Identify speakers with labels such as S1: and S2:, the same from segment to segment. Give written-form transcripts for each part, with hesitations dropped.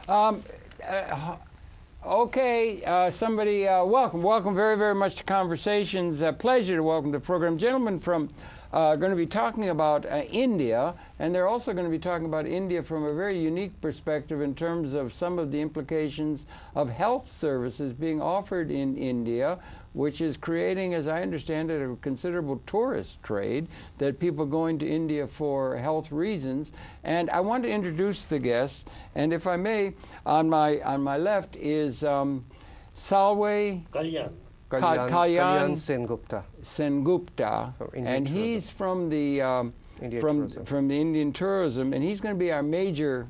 S1: Um, okay, somebody, welcome very, very much to Conversations. Pleasure to welcome to the program. Gentlemen from going to be talking about India, and they're also going to be talking about India from a very unique perspective in terms of some of the implications of health services being offered in India, which is creating, as I understand it, a considerable tourist trade, that people going to India for health reasons. And I want to introduce the guests, and if I may, on my left is Kalyan Sengupta, and he's from the from the Indian tourism, and he's going to be our major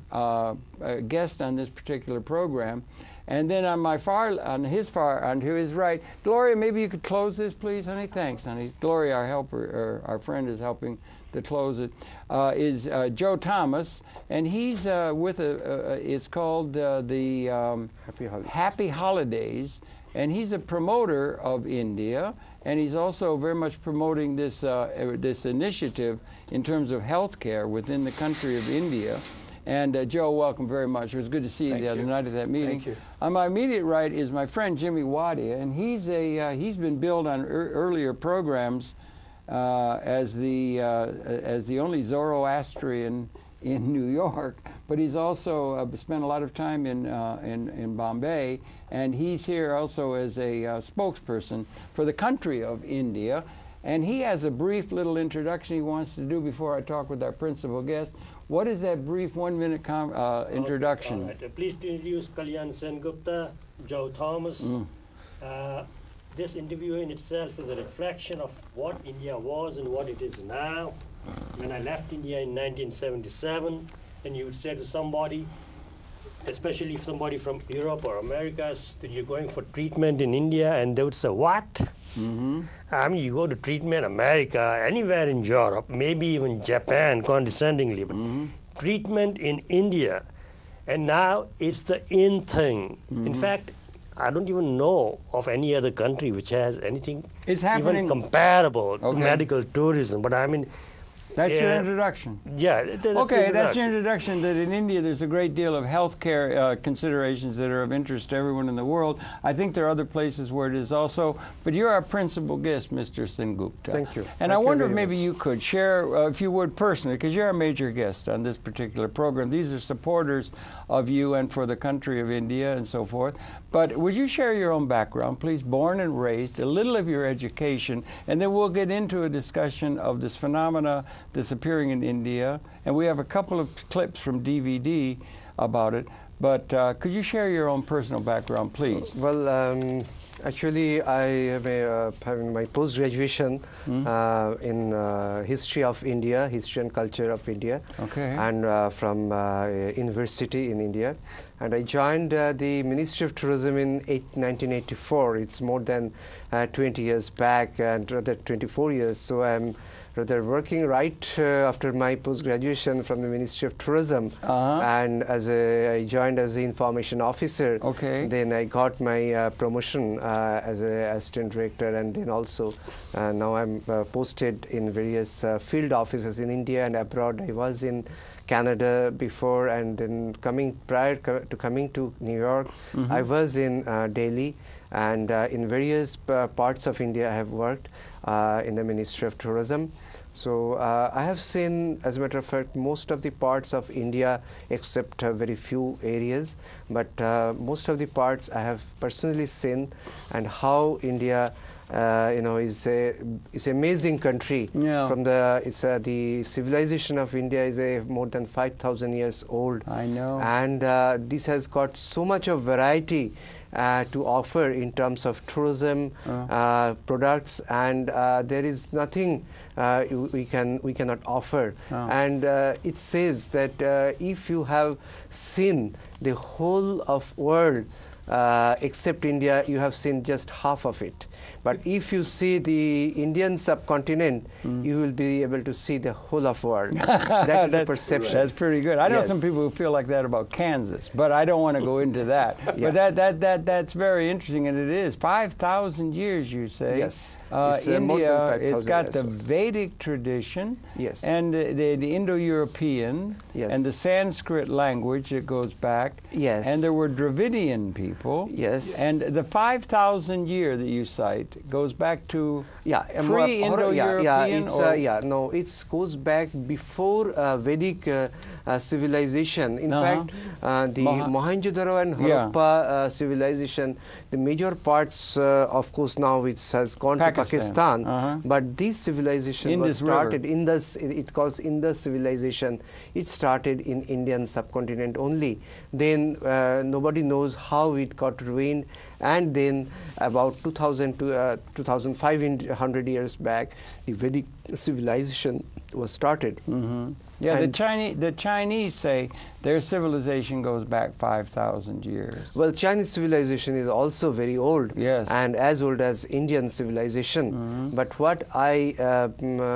S1: guest on this particular program. And then on to his right, Gloria, maybe you could close this, please, honey. Thanks, honey. Gloria, our helper, our friend, is helping to close it. Is Joe Thomas, and he's with it's called the Happy Holidays. And he's a promoter of India, and he's also very much promoting this this initiative in terms of healthcare within the country of India. And Joe, welcome very much. It was good to see you the other night at that meeting.
S2: Thank you.
S1: On my immediate right is my friend Jimmy Wadia, and he's been billed on earlier programs as the only Zoroastrian in New York, but he's also spent a lot of time in Bombay, and he's here also as a spokesperson for the country of India. And he has a brief little introduction he wants to do before I talk with our principal guest. What is that brief 1-minute introduction?
S2: All right. Please to introduce Kalyan Sengupta, Joe Thomas. This interview in itself is a reflection of what India was and what it is now. When I left India in 1977, and you would say to somebody, especially if somebody from Europe or Americas, that you're going for treatment in India, and they would say, what? I mean, you go to treatment America, anywhere in Europe, maybe even Japan, condescendingly, but treatment in India. And now it's the in thing. In fact, I don't even know of any other country which has anything even comparable to medical tourism. But I mean,
S1: that's your introduction.
S2: Yeah.
S1: Okay, that's your introduction, that in India there's a great deal of healthcare considerations that are of interest to everyone in the world. I think there are other places where it is also, but you're our principal guest, Mr. Sengupta.
S2: Thank you.
S1: And I wonder if maybe you could share, if you would personally, because you're our major guest on this particular program. These are supporters of you and for the country of India and so forth. But would you share your own background, please, born and raised, a little of your education, and then we'll get into a discussion of this phenomena disappearing in India. And we have a couple of clips from DVD about it. But could you share your own personal background, please?
S3: Well, actually, I am having my post-graduation in history of India, history and culture of India, and from university in India. And I joined the Ministry of Tourism in 1984. It's more than 20 years back, and rather 24 years. So I'm rather working right after my post-graduation from the Ministry of Tourism, and I joined as an information officer. Then I got my promotion as an assistant director, and then also now I'm posted in various field offices in India and abroad. I was in Canada before, and then prior to coming to New York, I was in Delhi, and in various parts of India I have worked in the Ministry of Tourism. So I have seen, as a matter of fact, most of the parts of India except very few areas, but most of the parts I have personally seen, and how India is an amazing country. From the civilization of India is more than 5,000 years old.
S1: I know.
S3: And this has got so much of variety to offer in terms of tourism products, and there is nothing we cannot offer. And it says that if you have seen the whole of world, except India, you have seen just half of it. But if you see the Indian subcontinent, you will be able to see the whole of world. That is the perception.
S1: That's pretty good. I know some people who feel like that about Kansas, but I don't want to go into that. But that's very interesting, and it is 5,000 years, you say.
S3: Yes.
S1: India, it's got the Vedic tradition,
S3: yes,
S1: and the Indo-European,
S3: yes,
S1: and the Sanskrit language that goes back.
S3: Yes.
S1: And there were Dravidian people.
S3: Yes.
S1: And the 5,000 year that you cite goes back to pre-Indo-European?
S3: No, it goes back before Vedic civilization. In fact, the Mohenjo-daro and Harappa civilization, the major parts, of course, now it has gone to Pakistan, but this civilization was started, it calls Indus civilization. It started in Indian subcontinent only. Then nobody knows how it got ruined, and then about 2,000 to 2,500 years back, the Vedic civilization was started.
S1: Yeah, the Chinese say their civilization goes back 5,000 years.
S3: Well, Chinese civilization is also very old,
S1: yes,
S3: and as old as Indian civilization. But what I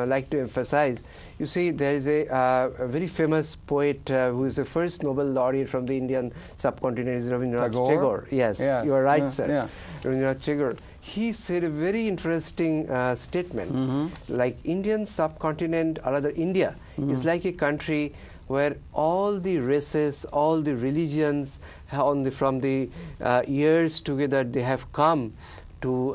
S3: like to emphasize, you see, there is a very famous poet who is the first Nobel laureate from the Indian subcontinent, is Rabindranath Tagore. Yes, you are right, sir. Rabindranath Tagore. He said a very interesting statement, like Indian subcontinent, or rather India, is like a country where all the races, all the religions, from the years together, they have come to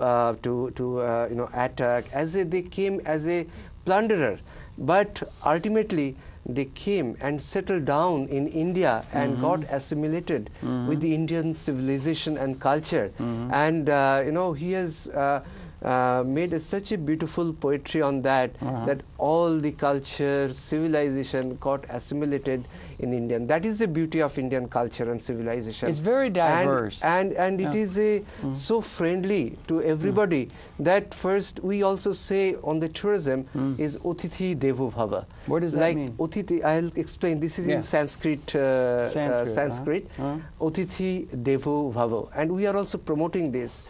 S3: attack. They came as a plunderer, but ultimately they came and settled down in India and got assimilated with the Indian civilization and culture. And he has made such a beautiful poetry on that, that all the culture, civilization got assimilated in Indian. That is the beauty of Indian culture and civilization.
S1: It's very diverse.
S3: And it is so friendly to everybody that first we also say on the tourism is Otithi Devo Bhava.
S1: What does that mean?
S3: Otithi, I'll explain. This is in Sanskrit. Otithi Devo Bhava. And we are also promoting this.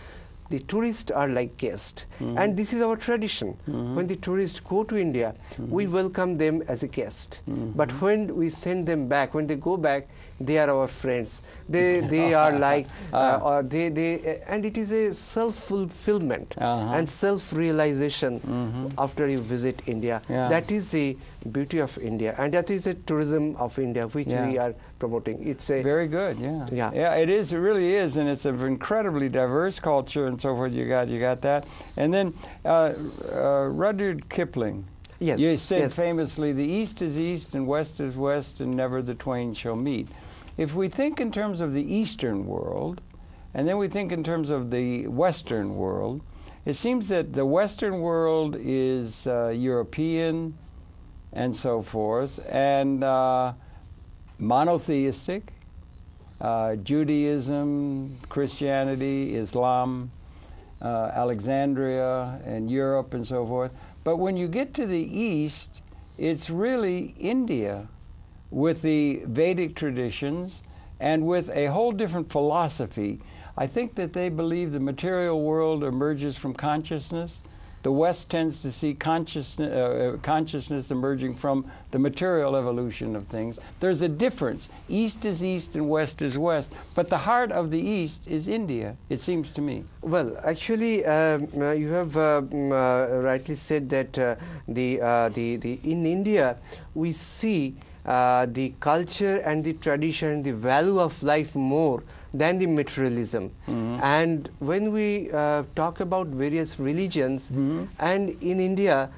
S3: The tourists are like guests, and this is our tradition. When the tourists go to India, we welcome them as a guest. But when we send them back, when they go back, they are our friends. They are like, and it is a self-fulfillment and self-realization after you visit India. That is the beauty of India, and that is the tourism of India, which we are promoting. It's a
S1: very good, it is. It really is, and it's an incredibly diverse culture and so forth. You got that, and then Rudyard Kipling.
S3: Yes,
S1: you said famously, "The East is East, and West is West, and never the twain shall meet." If we think in terms of the Eastern world, and then we think in terms of the Western world, it seems that the Western world is European and so forth, and monotheistic, Judaism, Christianity, Islam, Alexandria, and Europe, and so forth. But when you get to the East, it's really India, with the Vedic traditions and with a whole different philosophy. I think that they believe the material world emerges from consciousness. The West tends to see consciousness emerging from the material evolution of things. There's a difference. East is East and West is West. But the heart of the East is India, it seems to me.
S3: Well, actually, you have rightly said that in India we see the culture and the tradition, the value of life more than the materialism. And when we talk about various religions, and in India,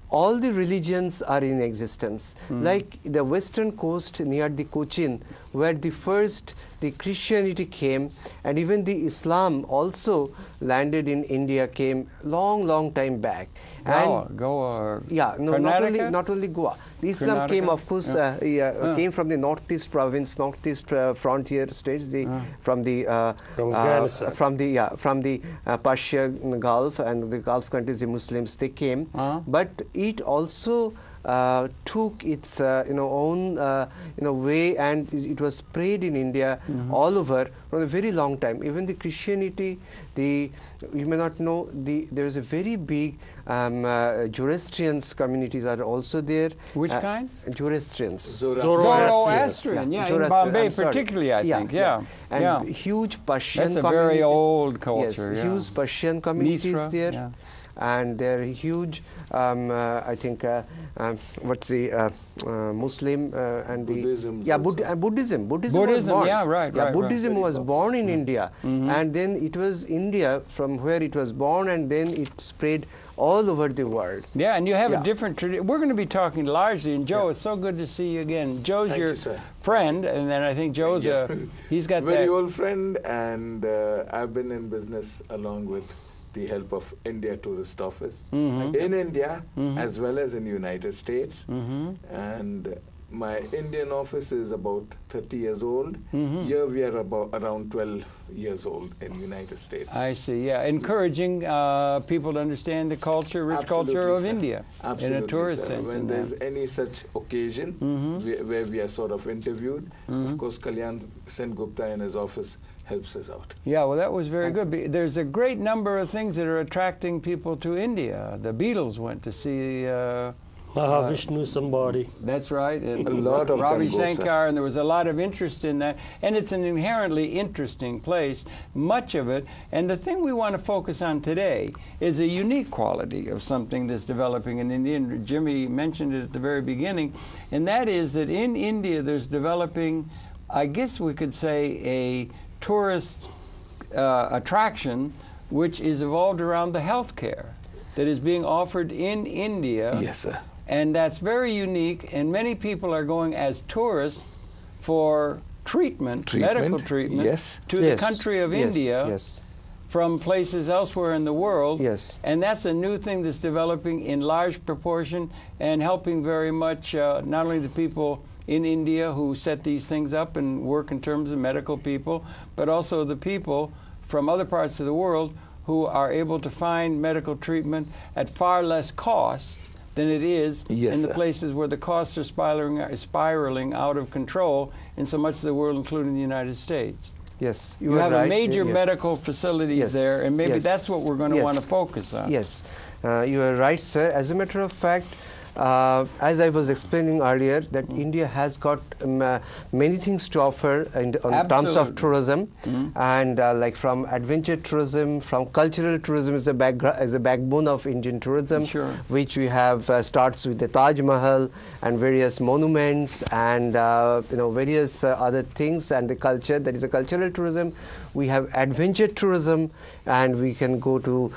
S3: all the religions are in existence. Like the western coast near the Cochin, where the Christianity came, and even the Islam also landed in India, came long time back.
S1: Goa.
S3: Yeah, no, not only Goa. The Islam came, of course, came from the northeast province, northeast frontier states, from the Persian Gulf and the Gulf countries. The Muslims, they came, but it also took its own way, and it was spread in India all over for a very long time. Even the Christianity, you may not know, there is a very big Zoroastrian communities are also there.
S1: Which kind?
S3: Zoroastrians.
S1: Zoroastrian, yeah, in Bombay particularly, I think, yeah.
S3: And huge Persian
S1: That's a very old culture.
S3: Yes, huge Persian communities there. Yeah. And they're huge, I think, what's the Muslim and the
S4: Buddhism.
S3: Yeah, Buddhism. Buddhism was born.
S1: Yeah, right.
S3: Yeah,
S1: right,
S3: Buddhism
S1: right.
S3: was born in India, and then it was India from where it was born, and then it spread all over the world.
S1: Yeah, and you have a different tradition. We're going to be talking largely, and Joe, it's so good to see you again. Joe's
S4: Thank
S1: your
S4: you,
S1: friend, and then I think Joe's he's got
S4: very
S1: that
S4: old friend, and I've been in business along with the help of India Tourist Office in India as well as in United States, and my Indian office is about 30 years old. Here we are around 12 years old in United States.
S1: I see, yeah. Encouraging people to understand the culture, rich culture of India in a tourist sense.
S4: When there's any such occasion where we are sort of interviewed, of course Kalyan Sengupta in his office helps us out.
S1: Yeah, well, that was very good. There's a great number of things that are attracting people to India. The Beatles went to see
S2: Mahavishnu somebody.
S1: That's right. And
S4: a lot of
S1: Ravi Shankar, and there was a lot of interest in that. And it's an inherently interesting place, much of it. And the thing we want to focus on today is a unique quality of something that's developing in India. And Jimmy mentioned it at the very beginning. And that is that in India there's developing, I guess we could say, a tourist attraction which is evolved around the health care that is being offered in India.
S4: Yes, sir.
S1: And that's very unique, and many people are going as tourists for treatment, medical treatment, to the country of India from places elsewhere in the world. And that's a new thing that's developing in large proportion and helping very much not only the people in India who set these things up and work in terms of medical people, but also the people from other parts of the world who are able to find medical treatment at far less cost than it is in the places where the costs are spiraling out of control in so much of the world, including the United States.
S3: Yes,
S1: you have a major medical facilities there, and maybe that's what we're going to want to focus on.
S3: Yes, you are right, sir. As a matter of fact, as I was explaining earlier, that India has got many things to offer in terms of tourism, and like from adventure tourism, from cultural tourism is a backbone of Indian tourism, which we have starts with the Taj Mahal and various monuments and various other things, and the culture, that is a cultural tourism. We have adventure tourism, and we can go to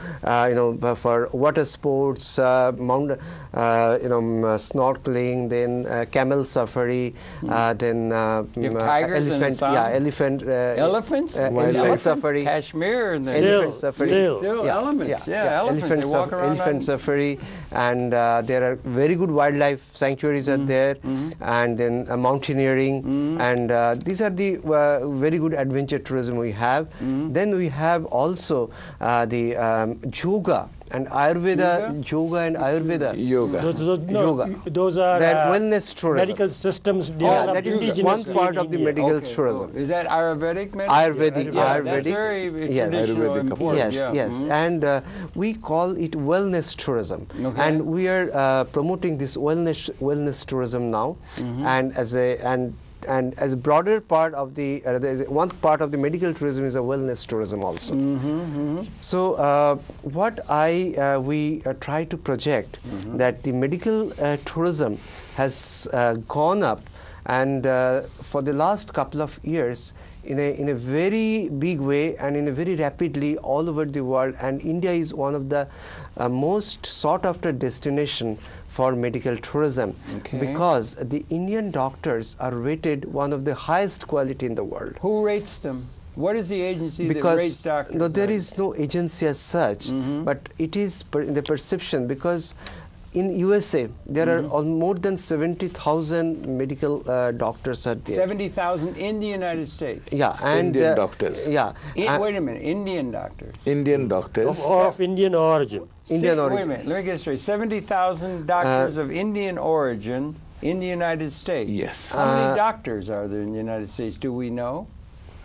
S3: for water sports, snorkeling, then camel safari, then elephant safari,
S1: Kashmir, and
S3: elephant safari,
S1: elephant
S3: safari, and there are very good wildlife sanctuaries are there, and then mountaineering, and these are the very good adventure tourism we have. Then we have also the yoga and Ayurveda,
S2: Those are
S3: wellness tourism.
S2: Medical systems
S3: developed. That is one part of the medical tourism.
S1: Is that Ayurvedic medicine?
S3: Ayurvedic.
S1: That's very traditional and important.
S3: Yes. And we call it wellness tourism. And we are promoting this wellness tourism now, and as a broader part of the one part of the medical tourism is a wellness tourism also. So what we try to project that the medical tourism has gone up, and for the last couple of years in a very big way and in a very rapidly all over the world, and India is one of the most sought after destination for medical tourism, because the Indian doctors are rated one of the highest quality in the world.
S1: Who rates them? What is the agency that rates doctors?
S3: No, there is no agency as such, but it is in the perception, because in USA, there are more than 70,000 medical doctors are there.
S1: 70,000 in the United States?
S3: Yeah. And
S4: Indian doctors.
S3: Yeah.
S1: Wait a minute, Indian doctors?
S4: Indian doctors.
S2: Of Indian origin.
S3: Indian origin.
S1: Wait a minute, let me get straight. 70,000 doctors of Indian origin in the United States?
S4: Yes.
S1: How many doctors are there in the United States? Do we know?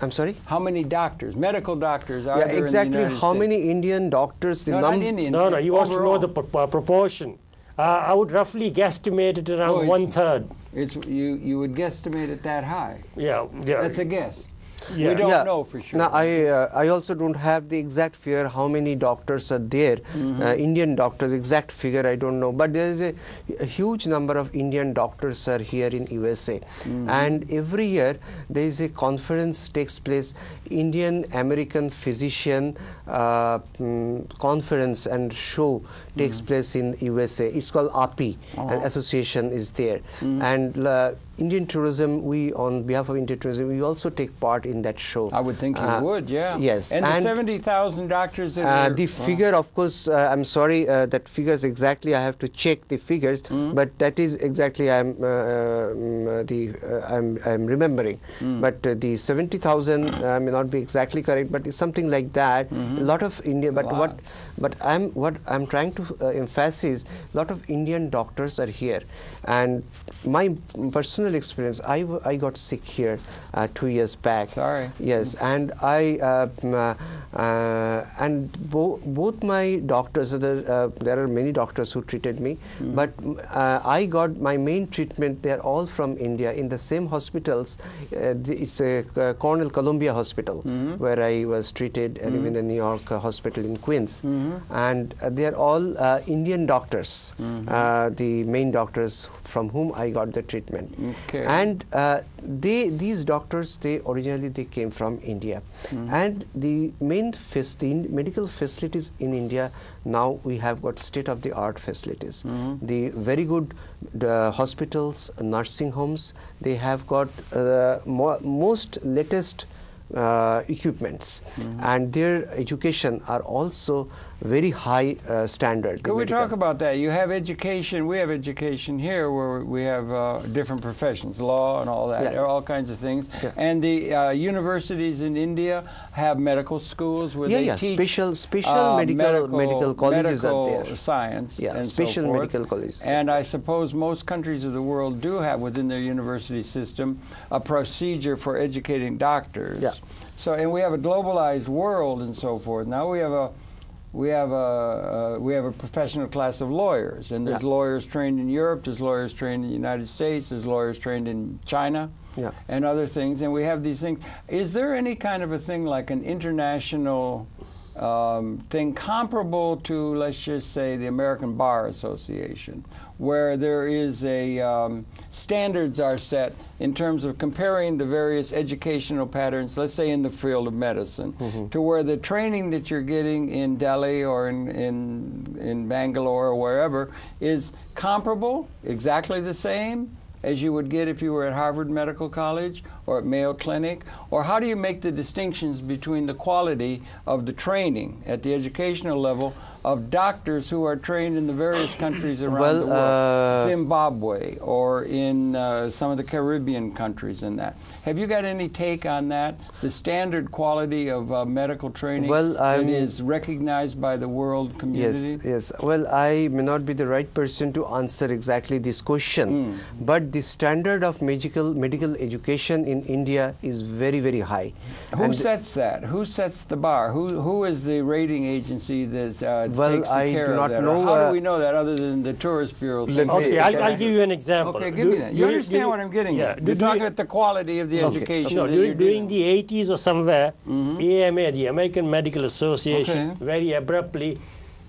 S3: I'm sorry?
S1: How many doctors, medical doctors are there in the
S3: exactly
S1: United States?
S3: how many Indian doctors?
S1: No, not Indian.
S2: No, he wants to know
S1: overall.
S2: the proportion. I would roughly guesstimate it around 1/3.
S1: You would guesstimate it that high?
S2: Yeah.
S1: That's a guess.
S2: Yeah.
S1: We don't know for sure.
S3: Now, I also don't have the exact figure how many doctors are there. Indian doctors, exact figure I don't know. But there is a huge number of Indian doctors are here in USA. And every year there is a conference takes place, Indian American Physician conference and show takes place in USA. It's called API, an association is there. And Indian tourism, we on behalf of Indian tourism, we also take part in that show.
S1: I would think you would, yeah.
S3: Yes.
S1: And the 70,000 doctors that are...
S3: The figure, of course, I'm sorry, that figures exactly, I have to check the figures, but that is exactly I'm remembering. But the 70,000 may not be exactly correct, but it's something like that. A lot of Indian, but what I'm trying to emphasize, a lot of Indian doctors are here, and my personal experience, I got sick here 2 years back.
S1: Sorry.
S3: Yes, and both my doctors, there are many doctors who treated me, but I got my main treatment. They are all from India in the same hospitals. It's a Cornell Columbia Hospital where I was treated, and even the New York hospital in Queens, and they are all Indian doctors, the main doctors from whom I got the treatment.
S1: Okay.
S3: And these doctors, originally they came from India, and the medical facilities in India, now we have got state-of-the-art facilities. The very good hospitals, nursing homes, they have got most latest equipments, and their education are also very high standard.
S1: Could we talk about that? You have education, we have education here where we have different professions, law and all that, all kinds of things. And the universities in India have medical schools where they teach
S3: special medical colleges are there.
S1: Science and
S3: special
S1: so forth.
S3: medical colleges.
S1: And I suppose most countries of the world do have within their university system a procedure for educating doctors. So, and we have a globalized world and so forth. Now we have a professional class of lawyers, and there's lawyers trained in Europe, there's lawyers trained in the United States, there's lawyers trained in China, and other things, and we have these things. Is there any kind of a thing like an international thing comparable to, let's just say, the American Bar Association, where there is a standards are set in terms of comparing the various educational patterns, let's say in the field of medicine, to where the training that you're getting in Delhi or in Bangalore or wherever is comparable, exactly the same as you would get if you were at Harvard Medical College or at Mayo Clinic? Or how do you make the distinctions between the quality of the training at the educational level of doctors who are trained in the various countries around the world, Zimbabwe or in some of the Caribbean countries and that? Have you got any take on that, the standard quality of medical training that is recognized by the world community?
S3: Yes. Well, I may not be the right person to answer exactly this question, but the standard of medical education in India is very, very high.
S1: Who sets that? Who sets the bar? Who is the rating agency that takes care of that?
S3: Know.
S1: How do we know that other than the tourist bureau?
S2: Okay, I'll give you an example.
S1: Okay, give me that. You understand what I'm getting at? You're talking about the quality of the education.
S2: No, during the 80s or somewhere, AMA, the American Medical Association, very abruptly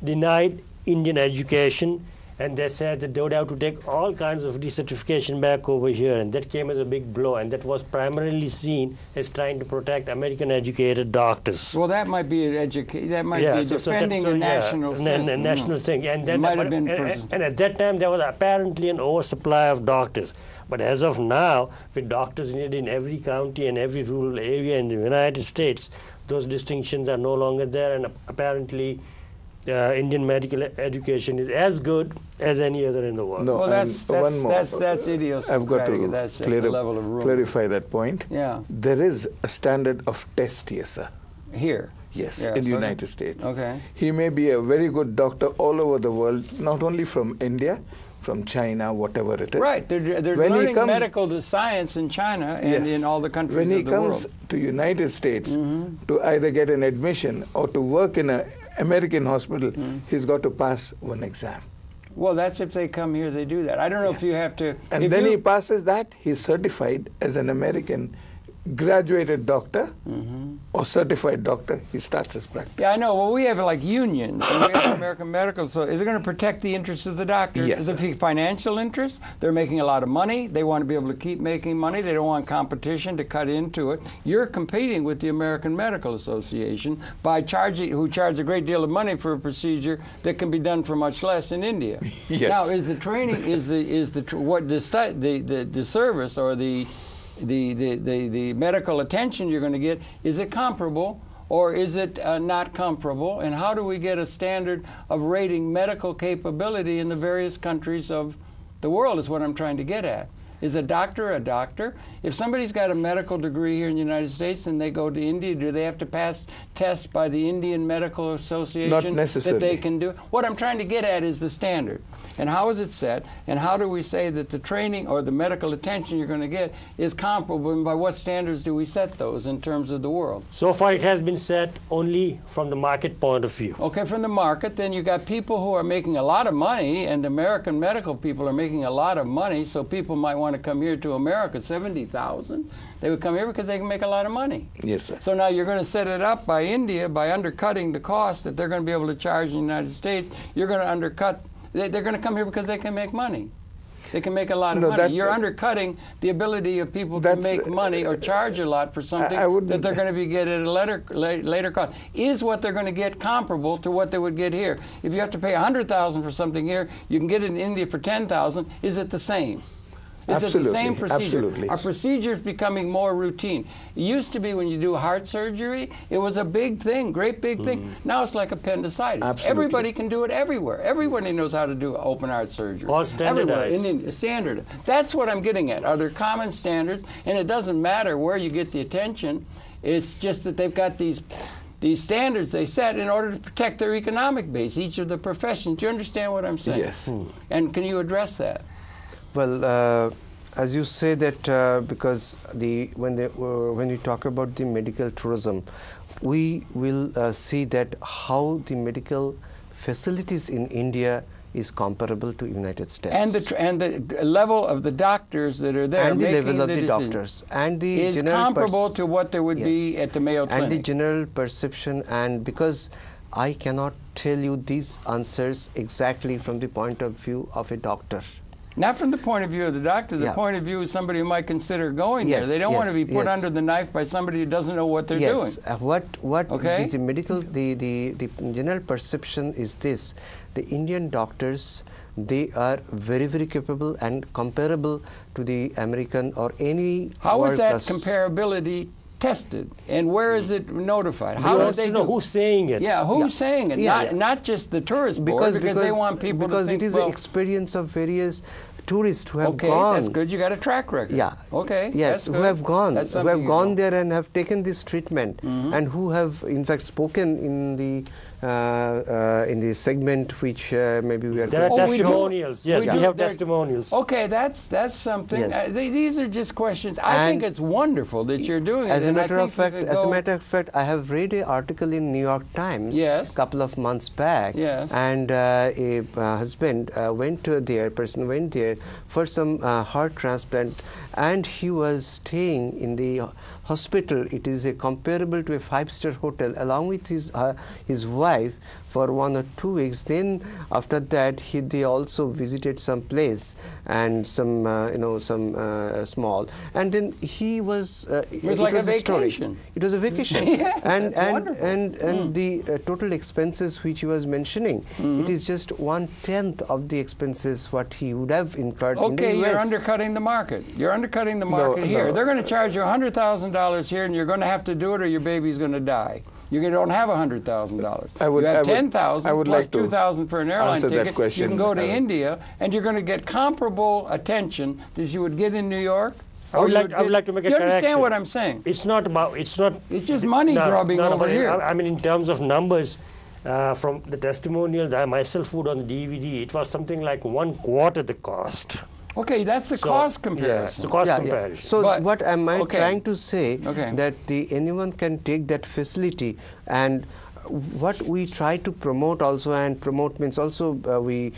S2: denied Indian education, and they said that they would have to take all kinds of decertification back over here, and that came as a big blow, and that was primarily seen as trying to protect American educated doctors.
S1: Well, that might be defending a national thing.
S2: National thing, and then and at that time there was apparently an oversupply of doctors. But as of now, with doctors needed in every county and every rural area in the United States, those distinctions are no longer there, and apparently Indian medical education is as good as any other in the world.
S4: No,
S1: well, that's idiosyncratic.
S4: I've got to
S1: that's the level of
S4: clarify that point.
S1: Yeah.
S4: There is a standard of test here, sir.
S1: Here?
S4: Yes, in the United States.
S1: Okay.
S4: He may be a very good doctor all over the world, not only from India, from China, whatever it is.
S1: Right. They're learning medical science in China and in all the countries of the world.
S4: When he comes to United States to either get an admission or to work in an American hospital, he's got to pass one exam.
S1: Well, that's if they come here, they do that. I don't know if you have to...
S4: And then he passes that, he's certified as an American graduated doctor or certified doctor, he starts his practice.
S1: Yeah, I know. Well, we have like unions, and we have American Medical, so is it going to protect the interests of the doctors?
S4: Yes.
S1: Is it financial interest? They're making a lot of money. They want to be able to keep making money. They don't want competition to cut into it. You're competing with the American Medical Association by who charge a great deal of money for a procedure that can be done for much less in India.
S4: Yes.
S1: Now, is the training, the service or the medical attention you're going to get, is it comparable or is it not comparable? And how do we get a standard of rating medical capability in the various countries of the world is what I'm trying to get at. Is a doctor a doctor? If somebody's got a medical degree here in the United States and they go to India, do they have to pass tests by the Indian Medical Association?
S4: Not necessarily.
S1: That they can do? What I'm trying to get at is the standard. And how is it set? And how do we say that the training or the medical attention you're going to get is comparable? And by what standards do we set those in terms of the world?
S2: So far it has been set only from the market point of view.
S1: Okay, from the market, then you got people who are making a lot of money, and American medical people are making a lot of money, so people might want to come here to America, 70,000. They would come here because they can make a lot of money.
S4: Yes, sir.
S1: So now you're going to set it up by India, by undercutting the cost that they're going to be able to charge in the United States. You're going to undercut. They're going to come here because they can make money. They can make a lot of money. You're undercutting the ability of people to make money or charge a lot for something that they're going to be get at a later cost. Is what they're going to get comparable to what they would get here? If you have to pay $100,000 for something here, you can get it in India for $10,000. Is it the same? Is it the same procedure?
S4: Absolutely.
S1: Are procedures becoming more routine? It used to be when you do heart surgery, it was a big thing, great big thing. Now it's like appendicitis.
S4: Absolutely.
S1: Everybody can do it everywhere. Everybody knows how to do open heart surgery.
S2: All standardized.
S1: Standard. That's what I'm getting at. Are there common standards? And it doesn't matter where you get the attention. It's just that they've got these standards they set in order to protect their economic base, each of the professions. Do you understand what I'm saying?
S4: Yes.
S1: And can you address that?
S3: Well, as you say that because when we talk about the medical tourism, we will see that how the medical facilities in India is comparable to United States.
S1: And the level of the doctors that are there,
S3: and the level of the doctors, and the
S1: is comparable to what there would be at the Mayo Clinic.
S3: And the general perception, and because I cannot tell you these answers exactly from the point of view of a doctor.
S1: Not from the point of view of the doctor, the point of view of somebody who might consider going there. They don't want to be put under the knife by somebody who doesn't know what they're doing.
S3: What is the medical, the general perception is this: the Indian doctors, they are very, very capable and comparable to the American or any.
S1: How is that comparability tested, and where is it notified?
S2: How do they know who's saying it?
S1: Yeah, who's saying it? Not just the tourist board, because they want people to think,
S3: it is an experience of various tourists who have gone.
S1: That's good. You got a track record.
S3: Yeah.
S1: Okay.
S3: Yes, who have gone there and have taken this treatment, and who have in fact spoken in the segment which maybe we are.
S2: There are testimonials. Yes, we have testimonials.
S1: Okay, that's something.
S3: Yes.
S1: These are just questions. I think it's wonderful that you're doing it.
S3: As a matter of fact, I have read an article in New York Times a couple of months back, and a husband person went there for some heart transplant, and he was staying in the hospital. It is comparable to a 5-star hotel, along with his wife for 1 or 2 weeks. Then after that, they also visited some place and some small. And then he was.
S1: It was like a vacation.
S3: It was a vacation. and the total expenses which he was mentioning, it is just 1/10 of the expenses what he would have incurred in the US.
S1: You're undercutting the market. You're undercutting the market here. They're going to charge you $100,000 here, and you're going to have to do it, or your baby's going to die. You don't have $100,000.
S4: You
S1: have 10,000 plus
S4: like
S1: 2,000 for an airline ticket.
S4: You
S1: can go to India, and you're going to get comparable attention that you would get in New York. I would
S2: like to make a correction.
S1: You understand what I'm saying?
S2: It's not about. It's not.
S1: It's just money grubbing over here.
S2: I mean, in terms of numbers, from the testimonials that I myself put on the DVD, it was something like 1/4 the cost.
S1: Okay, that's the cost comparison.
S2: Yeah, it's the cost comparison.
S3: So what am I trying to say? That anyone can take that facility, and what we try to promote also, and promote means also we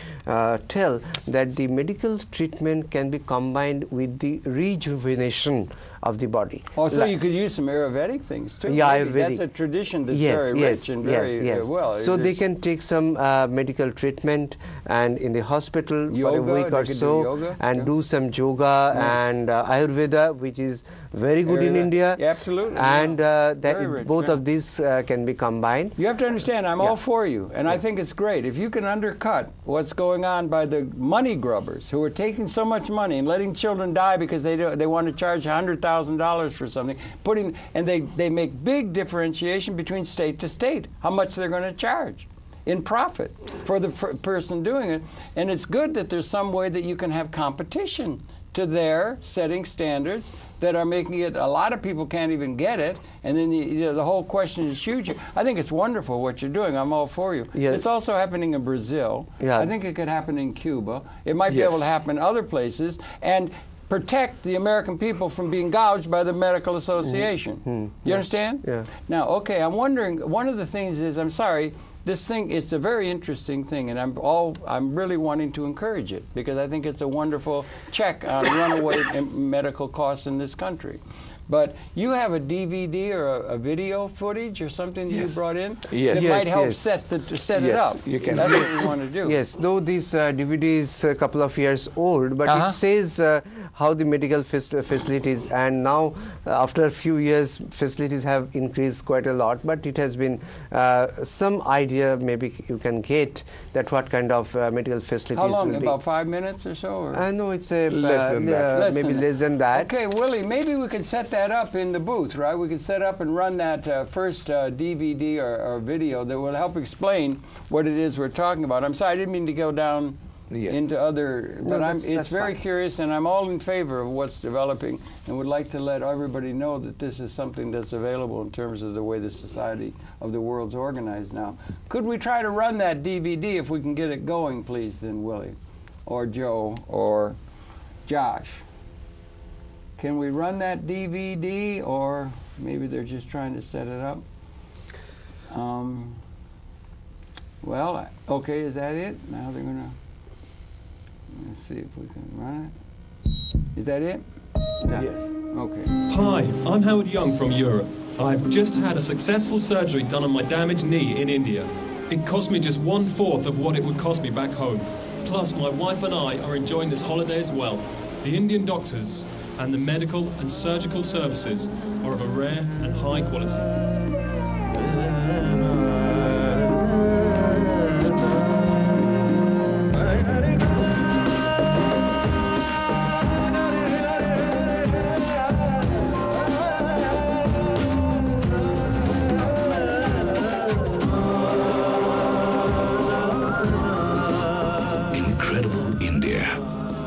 S3: tell that the medical treatment can be combined with the rejuvenation of the body.
S1: Also, you could use some Ayurvedic things too.
S3: Yeah, Ayurvedic.
S1: That's a tradition that's very rich and very well.
S3: So they can take some medical treatment and in the hospital for a week or so, and do some yoga and Ayurveda, which is very good in India.
S1: Yeah, absolutely.
S3: And both of these can be combined.
S1: You have to understand, I'm all for you, and I think it's great. If you can undercut what's going on by the money grubbers who are taking so much money and letting children die because they want to charge $100,000 for something, and they make big differentiation between state to state, how much they're going to charge in profit for the person doing it. And it's good that there's some way that you can have competition to their setting standards that are making it, a lot of people can't even get it, and then the whole question is huge. I think it's wonderful what you're doing. I'm all for you. Yes. It's also happening in Brazil. Yeah. I think it could happen in Cuba. It might be able to happen in other places, and protect the American people from being gouged by the medical association. You understand?
S3: Yeah.
S1: Now, okay, I'm wondering, one of the things is, I'm sorry, this thing, it's a very interesting thing, and I'm really wanting to encourage it, because I think it's a wonderful check on runaway medical costs in this country. But you have a DVD or a video footage or something that you brought in that might help set it up.
S4: You can.
S1: That's what we want to do.
S3: Yes, though this DVD is a couple of years old, but it says how the medical facilities, and now after a few years facilities have increased quite a lot, but it has been some idea maybe you can get that what kind of medical facilities
S1: How long,
S3: will be.
S1: about 5 minutes or so? Or?
S3: No, it's a
S4: less than that.
S3: Maybe less than that.
S1: Okay, Willie, maybe we could set that up in the booth, right? We could set up and run that first DVD or video that will help explain what it is we're talking about. I'm sorry, I didn't mean to go down into other, but it's very curious, and I'm all in favor of what's developing, and would like to let everybody know that this is something that's available in terms of the way the society of the world's organized now. Could we try to run that DVD if we can get it going, please, then, Willie, or Joe, or Josh? Can we run that DVD, or maybe they're just trying to set it up? Well, okay, is that it? Now they're going to, let's see if we can run it. Is that it?
S2: Yes.
S1: Okay.
S5: Hi, I'm Howard Young from Europe. I've just had a successful surgery done on my damaged knee in India. It cost me just 1/4 of what it would cost me back home. Plus, my wife and I are enjoying this holiday as well. The Indian doctors and the medical and surgical services are of a rare and high quality.
S6: Incredible India,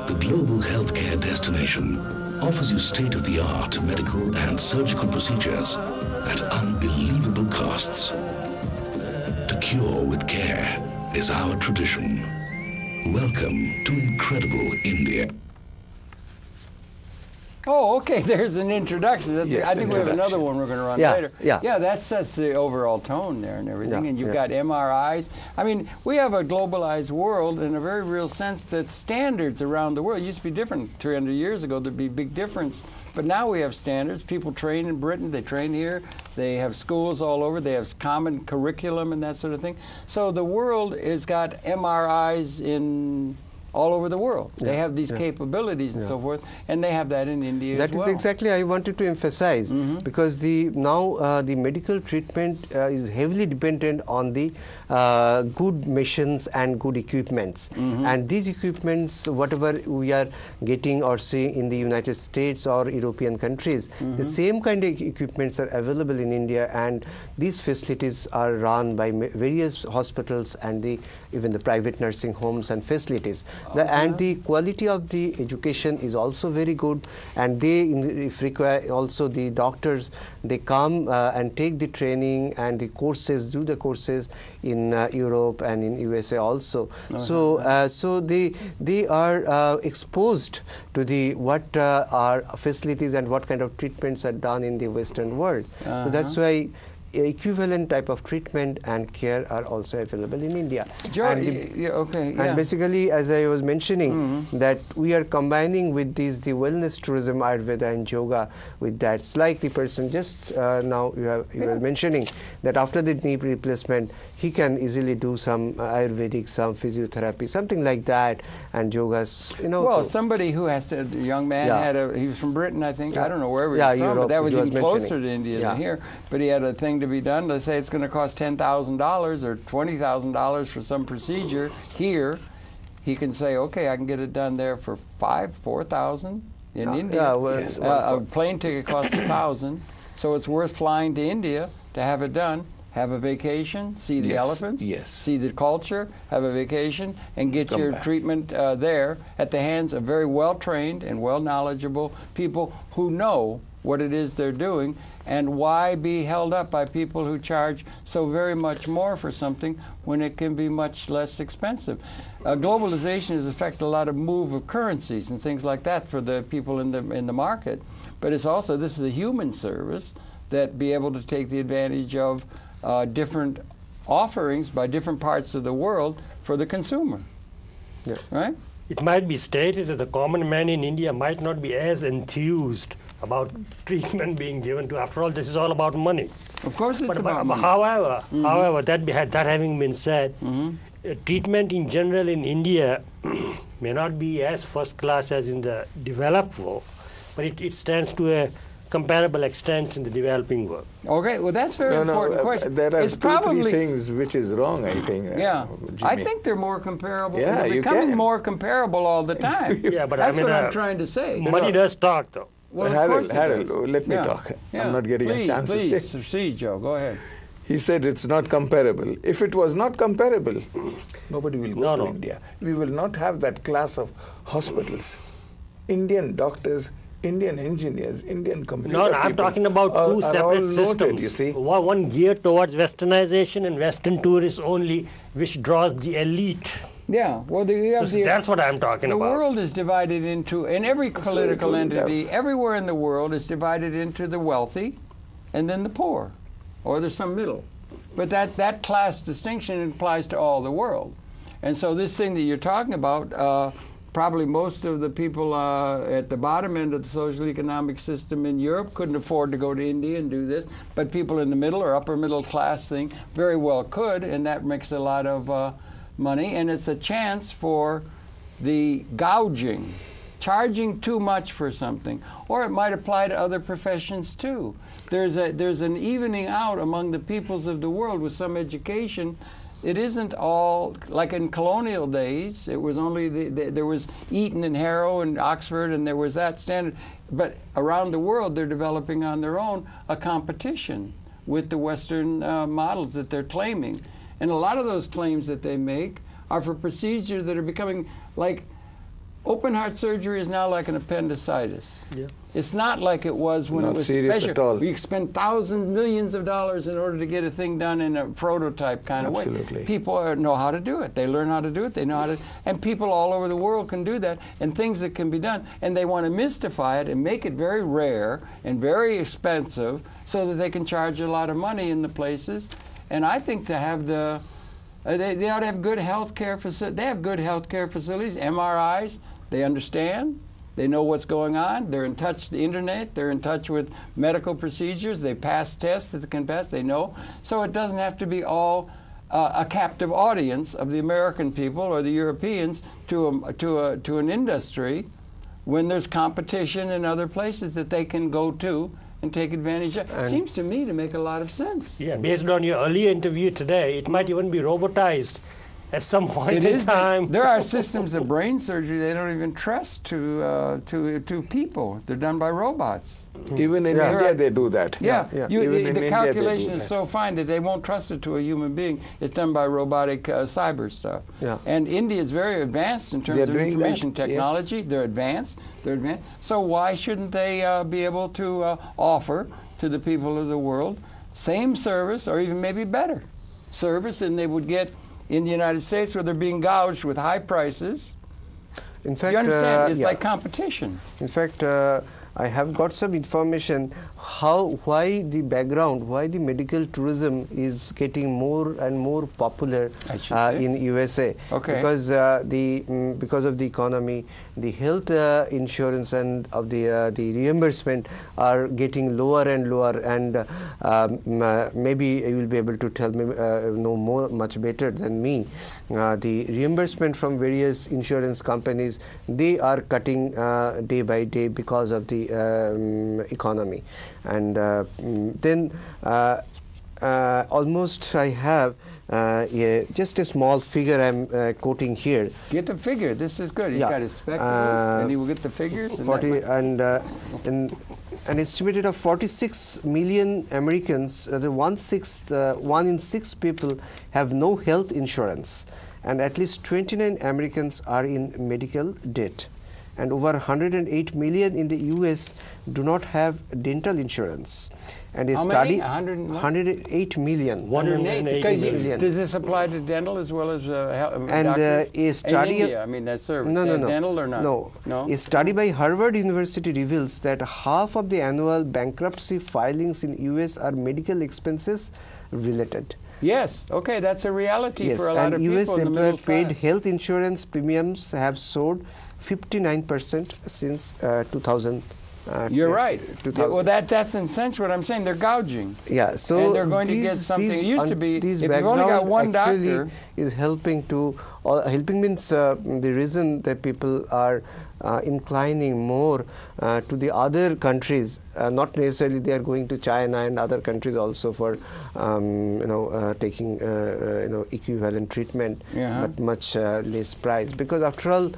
S6: the global healthcare destination, offers you state-of-the-art medical and surgical procedures at unbelievable costs. To cure with care is our tradition. Welcome to incredible India.
S1: Oh, okay, there's an introduction. I think we have another one we're going to run later. Yeah, that sets the overall tone there and everything. And you've got MRIs. I mean, we have a globalized world in a very real sense that standards around the world used to be different 300 years ago. There'd be a big difference. But now we have standards. People train in Britain. They train here. They have schools all over. They have common curriculum and that sort of thing. So the world has got MRIs in all over the world. They have these capabilities and so forth, and they have that in India as well.
S3: That is exactly I wanted to emphasize, because now the medical treatment is heavily dependent on the good machines and good equipments. And these equipments, whatever we are getting or seeing in the United States or European countries, the same kind of equipments are available in India, and these facilities are run by various hospitals and even the private nursing homes and facilities. And the quality of the education is also very good, and they, if required, also the doctors, they come and take the training and the courses, do the courses in Europe and in USA also. So they are exposed to what are facilities and what kind of treatments are done in the Western world. So that's why equivalent type of treatment and care are also available in India. And basically, as I was mentioning, that we are combining with the wellness tourism, Ayurveda and yoga with that. It's like the person just now you were mentioning that after the knee replacement, he can easily do some Ayurvedic, some physiotherapy, something like that, and yogas.
S1: Well, somebody who has to, the young man he was from Britain, I think. I don't know wherever he's from,
S3: Europe,
S1: but that was even closer to India than here. But he had a thing to be done. Let's say it's going to cost $10,000 or $20,000 for some procedure here. He can say, okay, I can get it done there for $4,000 in India. A plane ticket costs $1,000, so it's worth flying to India to have it done. Have a vacation, see the elephants, see the culture, have a vacation, and get your treatment there at the hands of very well-trained and well-knowledgeable people who know what it is they're doing. And why be held up by people who charge so very much more for something when it can be much less expensive? Globalization has affected a lot of move of currencies and things like that for the people in the market. But it's also, this is a human service that be able to take the advantage of different offerings by different parts of the world for the consumer. Right?
S2: It might be stated that the common man in India might not be as enthused about treatment being given to. After all, this is all about money.
S1: Of course, it's about money.
S2: However, that having been said, treatment in general in India may not be as first class as in the developed world, but it stands to a comparable extent in the developing world.
S1: Okay, well, that's a very important question.
S4: There are three things which is wrong, I think. Jimmy.
S1: I think they're more comparable. They're becoming more comparable all the time.
S2: But
S1: that's what I'm trying to say.
S2: Money does talk, though.
S1: Well,
S4: Harold, let me talk. I'm not getting a chance to say.
S1: Please, proceed, Joe. Go ahead.
S4: He said it's not comparable. If it was not comparable, nobody will go to India. We will not have that class of hospitals. Indian doctors, Indian engineers, Indian computer people.
S2: I'm talking about two separate systems. Noted, you see. One geared towards westernization and Western tourists only, which draws the elite.
S1: Yeah, well,
S2: that's what I'm talking about.
S1: The world is divided into, and every political entity, everywhere in the world is divided into the wealthy and then the poor, or there's some middle. But that class distinction applies to all the world. And so this thing that you're talking about, probably most of the people at the bottom end of the social economic system in Europe couldn't afford to go to India and do this, but people in the middle or upper middle class thing very well could, and that makes a lot of money, and it's a chance for the gouging, charging too much for something, or it might apply to other professions too. There's an evening out among the peoples of the world with some education. It isn't all like in colonial days. It was only there was Eton and Harrow and Oxford, and there was that standard. But around the world, they're developing on their own a competition with the Western models that they're claiming. And a lot of those claims that they make are for procedures that are becoming like open heart surgery is now like an appendicitis. Yeah. It's not like it was when it was special. At all. We spend thousands, millions of dollars in order to get a thing done in a prototype kind of way. People know how to do it. They learn how to do it. They know how to, and people all over the world can do that, and things that can be done. And they want to mystify it and make it very rare and very expensive so that they can charge a lot of money in the places. And I think to have the, they ought to have good health care facilities. They have good health care facilities, MRIs. They understand. They know what's going on. They're in touch with the internet. They're in touch with medical procedures. They pass tests that they can pass. They know. So it doesn't have to be all a captive audience of the American people or the Europeans to an industry when there's competition in other places that they can go to and take advantage of. It seems to me to make a lot of sense.
S2: Yeah, based on your earlier interview today, it might even be robotized at some point in time.
S1: There are systems of brain surgery they don't even trust to people. They're done by robots.
S4: Even in India, they do that.
S1: Yeah, the calculation is so fine that they won't trust it to a human being. It's done by robotic cyber stuff.
S3: Yeah.
S1: And India is very advanced in terms of information technology. Yes. They're advanced. So why shouldn't they be able to offer to the people of the world same service or even maybe better service than they would get in the United States, where they're being gouged with high prices?
S3: In fact,
S1: you understand? It's like competition.
S3: In fact, I have got some information why the medical tourism is getting more and more popular in USA.
S1: Okay.
S3: Because of the economy, the health insurance and of the reimbursement are getting lower and lower, and maybe you will be able to tell me much better than me. The reimbursement from various insurance companies, they are cutting day by day because of the economy. And then almost I have just a small figure I'm quoting here.
S1: Get the figure. This is good. He's got his spectacles, and he will get the figures.
S3: 40 and an estimated of 46 million Americans, 1 in 6 people have no health insurance, and at least 29 Americans are in medical debt. And over 108 million in the US do not have dental insurance. And
S1: How many? 108
S3: million.
S2: 108 million.
S1: Does this apply to dental as well as
S3: a study
S1: in India? I mean, that service.
S3: No.
S1: Dental or not?
S3: No. A study by Harvard University reveals that half of the annual bankruptcy filings in US are medical expenses related.
S1: Yes. Okay, that's a reality for a lot of people
S3: US
S1: in the middle class.
S3: paid health insurance premiums have soared 59% since 2000.
S1: You're right. Well, that's in a sense what I'm saying. They're gouging.
S3: Yeah. So
S1: and they're going to get something. It used to be if you've only got one doctor,
S3: is helping to helping means the reason that people are inclining more to the other countries. Not necessarily they are going to China and other countries also for taking equivalent treatment, but much less price. Because after all,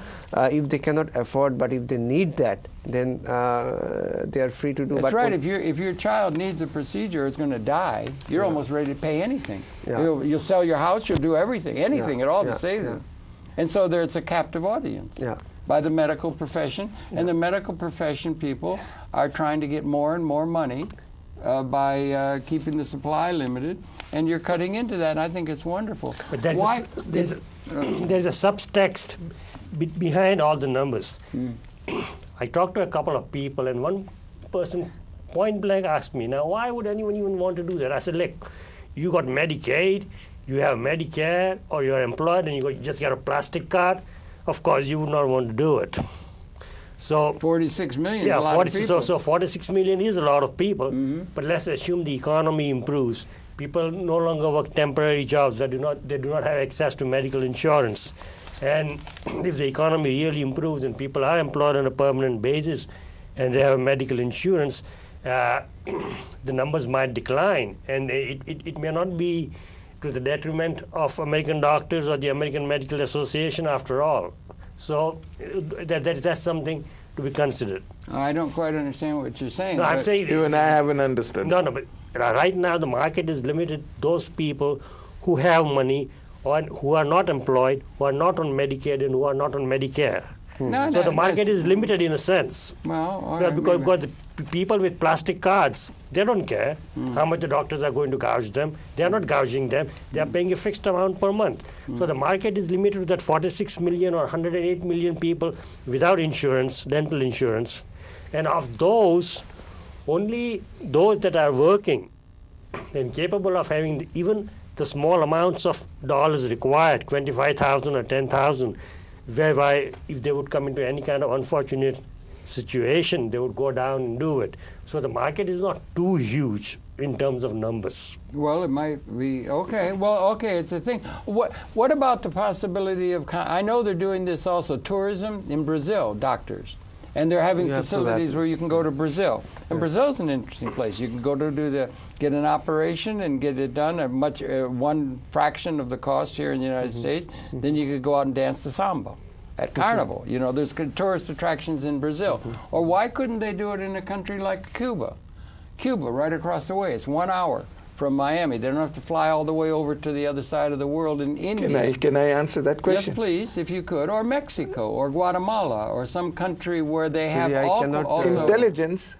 S3: if they cannot afford, but if they need that, then they are free to do.
S1: That's right. If your child needs a procedure, it's going to die. You're almost ready to pay anything. Yeah. You'll sell your house. You'll do everything, anything at all to save them. And so it's a captive audience.
S3: Yeah.
S1: By the medical profession, and the medical profession people are trying to get more and more money by keeping the supply limited, and you're cutting into that, and I think it's wonderful.
S2: But there's a subtext behind all the numbers. I talked to a couple of people, and one person point blank asked me, now why would anyone even want to do that? I said, look, you got Medicaid, you have Medicare, or you're employed and you just get a plastic card. Of course, you would not want to do it. So
S1: 46 million is a lot of people.
S2: So 46 million is a lot of people, but let's assume the economy improves. People no longer work temporary jobs. They do not have access to medical insurance. And if the economy really improves and people are employed on a permanent basis and they have medical insurance, the numbers might decline. And it may not be to the detriment of American doctors or the American Medical Association after all. So that's something to be considered.
S1: I don't quite understand what you're saying.
S2: No, I'm saying
S4: even I haven't understood.
S2: No, but right now the market is limited. Those people who have money or who are not employed, who are not on Medicaid and who are not on Medicare. So the market is limited in a sense.
S1: Well,
S2: because the people with plastic cards, they don't care how much the doctors are going to gouge them. They are not gouging them. They are paying a fixed amount per month. So the market is limited to that 46 million or 108 million people without insurance, dental insurance. And of those, only those that are working and capable of having even the small amounts of dollars required, 25,000 or 10,000, whereby if they would come into any kind of unfortunate situation, they would go down and do it. So the market is not too huge. in terms of numbers.
S1: Well, it might be, okay. Well, okay, it's a thing. What about the possibility of, I know they're doing this also, tourism in Brazil, doctors. And they're having facilities where you can go to Brazil. And Brazil's an interesting place. You can go to get an operation and get it done at one fraction of the cost here in the United States. Then you could go out and dance the samba at Carnival. You know, there's tourist attractions in Brazil. Or why couldn't they do it in a country like Cuba? Cuba, right across the way. It's 1 hour from Miami. They don't have to fly all the way over to the other side of the world in India.
S4: Can I answer that question?
S1: Yes, please, if you could. Or Mexico, or Guatemala, or some country where they have also
S4: intelligence,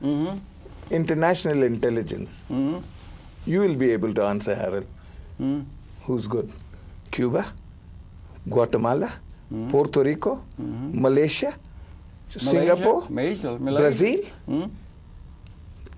S4: international intelligence. You will be able to answer, Harold. Who's good? Cuba, Guatemala, Puerto Rico, Malaysia, Singapore, Brazil.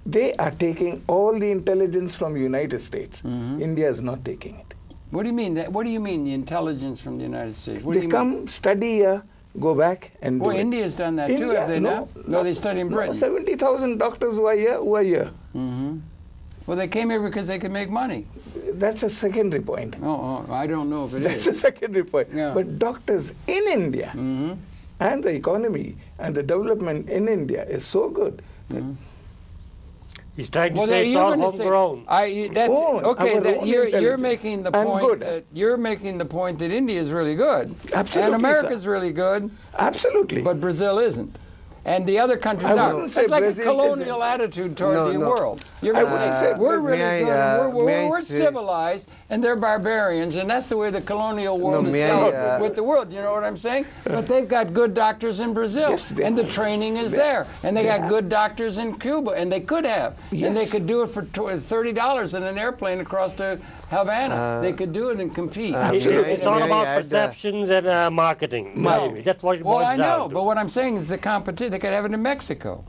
S4: They are taking all the intelligence from United States. India is not taking it.
S1: What do you mean? What do you mean, the intelligence from the United States?
S4: They come, study here, go back and do it.
S1: India's done that too, have they not? No, they study in Britain.
S4: 70,000 doctors who are here.
S1: Well, they came here because they could make money.
S4: That's a secondary point.
S1: Oh, I don't know if it
S4: is. That's a secondary point. Yeah. But doctors in India and the economy and the development in India is so good that
S2: he's trying to say it's all homegrown.
S1: You're making the point. You're making the point that India is really good,
S4: absolutely,
S1: and America's really good,
S4: absolutely,
S1: but Brazil isn't, and the other countries aren't. It's like a colonial attitude toward the world. You're going to say we're really good, and we're civilized, and they're barbarians, and that's the way the colonial world is dealt with the world. You know what I'm saying? But they've got good doctors in Brazil, and the training is there, and they got good doctors in Cuba, and they could have, and they could do it for $30 in an airplane across to Havana. They could do it and compete.
S2: It's all about perceptions and marketing. That's what it boils down to.
S1: Well, I know, but what I'm saying is the competition. They could have it in Mexico.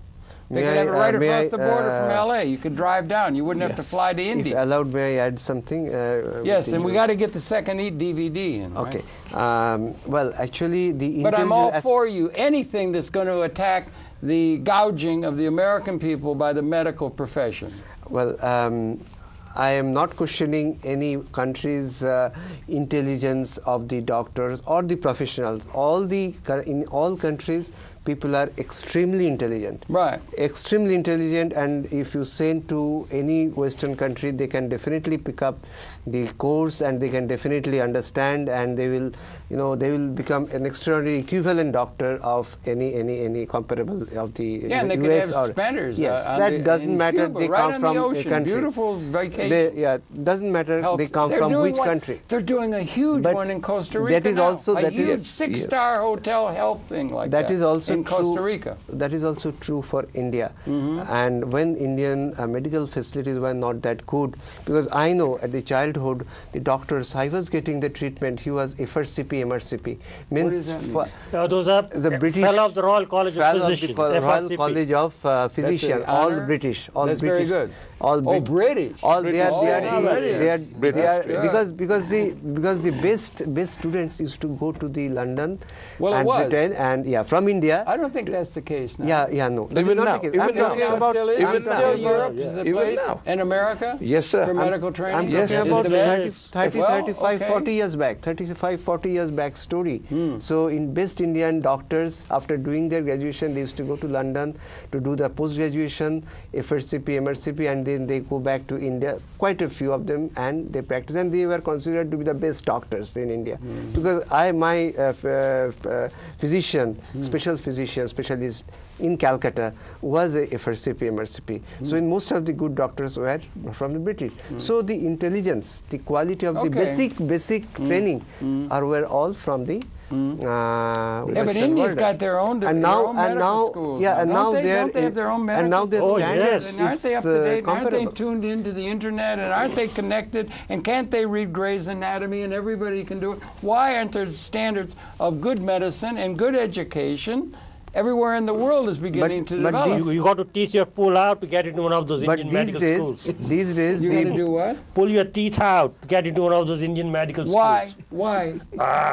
S1: They could have it right across the border from LA. You could drive down. You wouldn't have to fly to India.
S3: If allowed, may I add something?
S1: Yes, and we got to get the second DVD in.
S3: Okay. Right? Well, actually,
S1: But I'm all for you. Anything that's going to attack the gouging of the American people by the medical profession.
S3: Well, I am not questioning any country's intelligence of the doctors or the professionals. In all countries, people are extremely intelligent.
S1: Right.
S3: Extremely intelligent, and if you send to any Western country, they can definitely pick up the course and they can definitely understand, and they will, they will become an extraordinary equivalent doctor of any comparable of the
S1: US. And they could have spenders.
S3: Yes, that doesn't matter.
S1: Cuba,
S3: they come from a country.
S1: Beautiful vacation.
S3: Doesn't matter. They come from which country.
S1: They're doing a huge one in Costa Rica.
S3: That is also
S1: a huge 6-star hotel health thing like that.
S3: That is also
S1: in Costa Rica.
S3: That is also true for India. And when Indian medical facilities were not that good, because I know at the childhood, the doctors, I was getting the treatment, he was FRCP, MRCP.
S1: What does that mean?
S2: Those are the British fellow of the Royal College of Physicians.
S3: Royal College of Physicians, all British. All
S1: That's
S3: British.
S1: Very good.
S3: All
S1: British.
S3: All they are because the best students used to go to the London and Britain and from India.
S1: I don't think that's the case now.
S3: No.
S4: Even now.
S3: I'm talking about
S1: Europe is the place, and America.
S4: Yes, sir.
S1: For medical training.
S3: I'm talking about 35, 40 years back. 35, 40 years back story. So in best Indian doctors, after doing their graduation, they used to go to London to do the post-graduation, FRCP, MRCP, and then they go back to India, quite a few of them, and they practice. And they were considered to be the best doctors in India. Because my physician, specialist in Calcutta was a FRCP, MRCP. So in most of the good doctors were from the British. So the intelligence, the quality of the basic training were all from the
S1: but India's got their own medical schools. Don't they have their own medical schools?
S2: Yes.
S1: And aren't they up to date? Aren't they tuned into the internet? And aren't they connected? And can't they read Gray's Anatomy and everybody can do it? Why aren't there standards of good medicine and good education? Everywhere in the world is beginning to develop.
S2: You got to teach your pull out to get into one of those Indian medical schools.
S3: These days,
S1: you're going to do what?
S2: Pull your teeth out to get into one of those Indian medical schools.
S1: Why?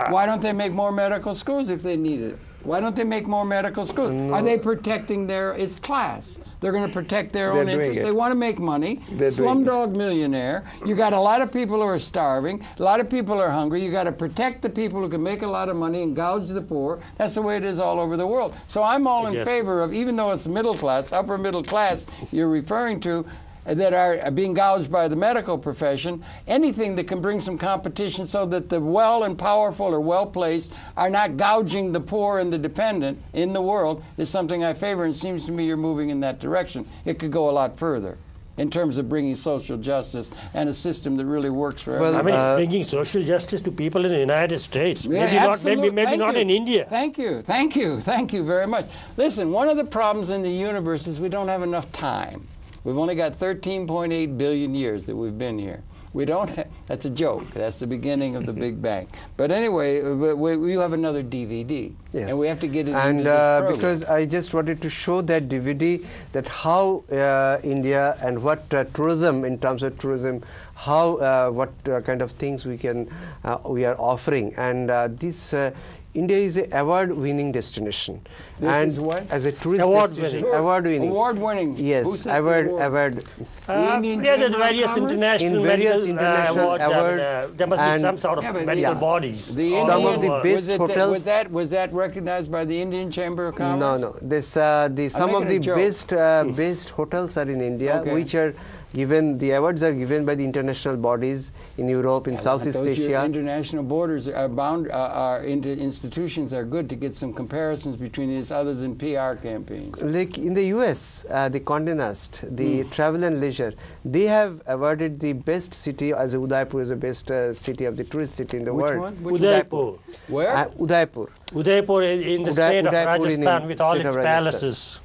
S1: Why don't they make more medical schools if they need it? Why don't they make more medical schools? Are they protecting it's class? They're going to protect their own interests. They want to make money.
S4: They're
S1: Slumdog Millionaire. You got a lot of people who are starving. A lot of people are hungry. You got to protect the people who can make a lot of money and gouge the poor. That's the way it is all over the world. So I'm all in favor of, even though it's middle class, upper middle class you're referring to, that are being gouged by the medical profession, anything that can bring some competition so that the well and powerful or well-placed are not gouging the poor and the dependent in the world is something I favor, and it seems to me you're moving in that direction. It could go a lot further in terms of bringing social justice and a system that really works for everyone.
S2: I mean, it's bringing social justice to people in the United States.
S1: Yeah,
S2: maybe not in India.
S1: Thank you very much. Listen, one of the problems in the universe is we don't have enough time. We've only got 13.8 billion years that we've been here. We don't have, that's a joke. That's the beginning of the Big Bang. But anyway, we have another DVD.
S3: Yes.
S1: And we have to get it
S3: into
S1: this program.
S3: Because I just wanted to show that DVD, that how India and what tourism, in terms of tourism, how what kind of things we are offering. And this India is an award-winning destination.
S1: This is what?
S3: As a tourist
S2: Award-winning.
S3: Award-winning.
S1: Award-winning.
S3: Yes, award.
S2: There's various international awards. There must be some sort of medical bodies.
S3: Some of the best hotels.
S1: Was that recognized by the Indian Chamber of Commerce?
S3: No. This some of the best hotels are in India, which are given. The awards are given by the international bodies in Europe, in Southeast Asia.
S1: International borders are bound. Institutions are good to get some comparisons between these, other than PR campaigns.
S3: Like in the U.S., the Condé Nast, the Travel and Leisure, they have awarded the best city as Udaipur is the best city of the tourist city in the world.
S2: Which Udaipur.
S3: Where? Udaipur.
S2: Udaipur in the state of Rajasthan with all its palaces.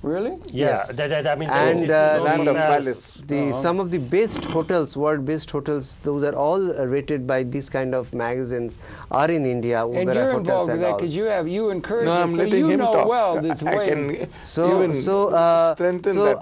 S1: Really?
S2: Yeah.
S3: Yes.
S2: I mean,
S3: and
S4: land of palace.
S3: Some of the best hotels, world best hotels, those are all rated by these kind of magazines, are in India.
S1: And you're involved with that because you encourage.
S4: No, I'm letting him talk.
S1: Well this way.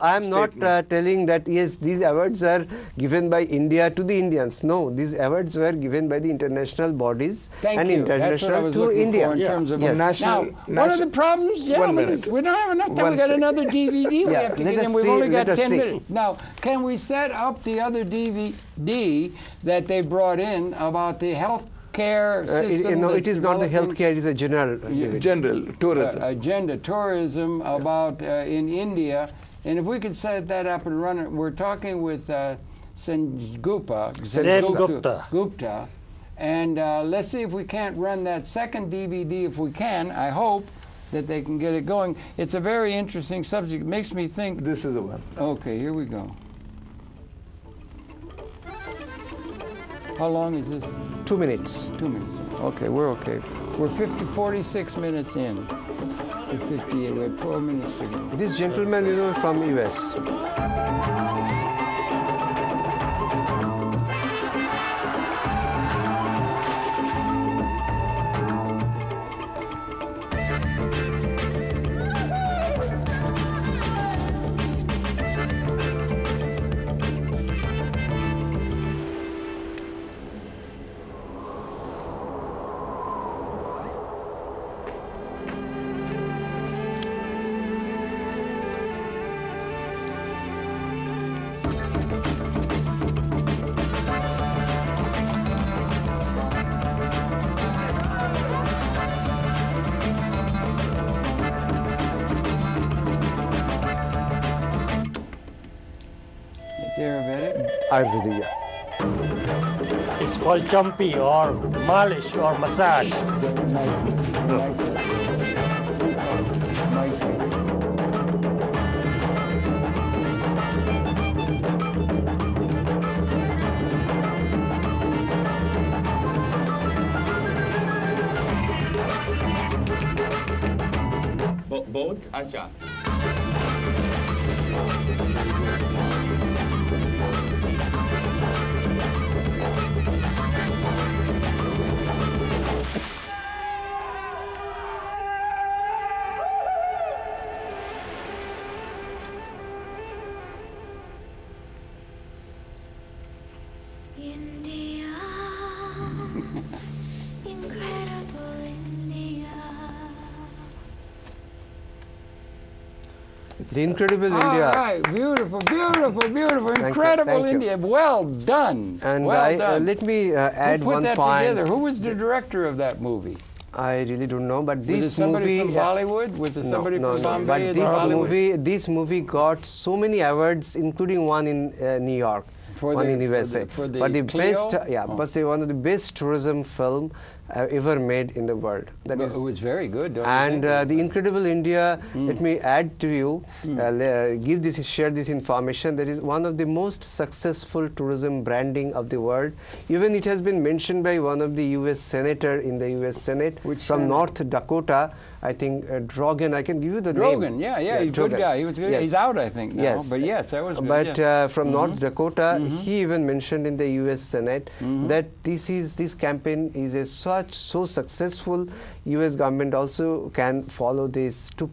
S3: I'm not telling that yes, these awards are given by India to the Indians. No, these awards were given by the international bodies international to India.
S1: In terms of now, one of the problems, gentlemen, we don't have enough time. We got another DVD we have to get in. We've only got 10 minutes. Now, can we set up the other DVD that they brought in about the health care system?
S3: No, it is not the healthcare. It is a general tourism.
S1: Agenda tourism about in India. And if we could set that up and run it, we're talking with Sengupta. And let's see if we can't run that second DVD. If we can, I hope that they can get it going. It's a very interesting subject. It makes me think.
S4: This is the one.
S1: Okay, here we go. How long is this?
S3: 2 minutes.
S1: 2 minutes. Okay, we're okay. We're 46 minutes in to 58. We have 12 minutes to go.
S3: This gentleman, from US. Ayurvedic.
S2: It's called champi or malish or massage.
S7: Both acha.
S8: India, incredible India.
S3: The incredible India.
S1: All right, beautiful, beautiful, beautiful, incredible India. Well done.
S3: And
S1: well done.
S3: Let me add one point.
S1: Who put that together? Who was the director of that movie?
S3: I really don't know, but this
S1: was it somebody from Bollywood? Was it somebody from Bombay?
S3: But this movie got so many awards, including one in New York, one in USA. But the best, one of the best tourism film ever made in the world.
S1: It was very good.
S3: And the incredible India. Let me add to you, share this information. That is one of the most successful tourism branding of the world. Even it has been mentioned by one of the U.S. senator in the U.S. Senate from North Dakota. I think Drogan. I can give you the name.
S1: Drogan, yeah, he's a good guy. He was good. Yes. He's out, I think, now. Yes. But yes, that was good.
S3: But from North Dakota, he even mentioned in the U.S. Senate that this campaign is so successful. U.S. government also can follow this to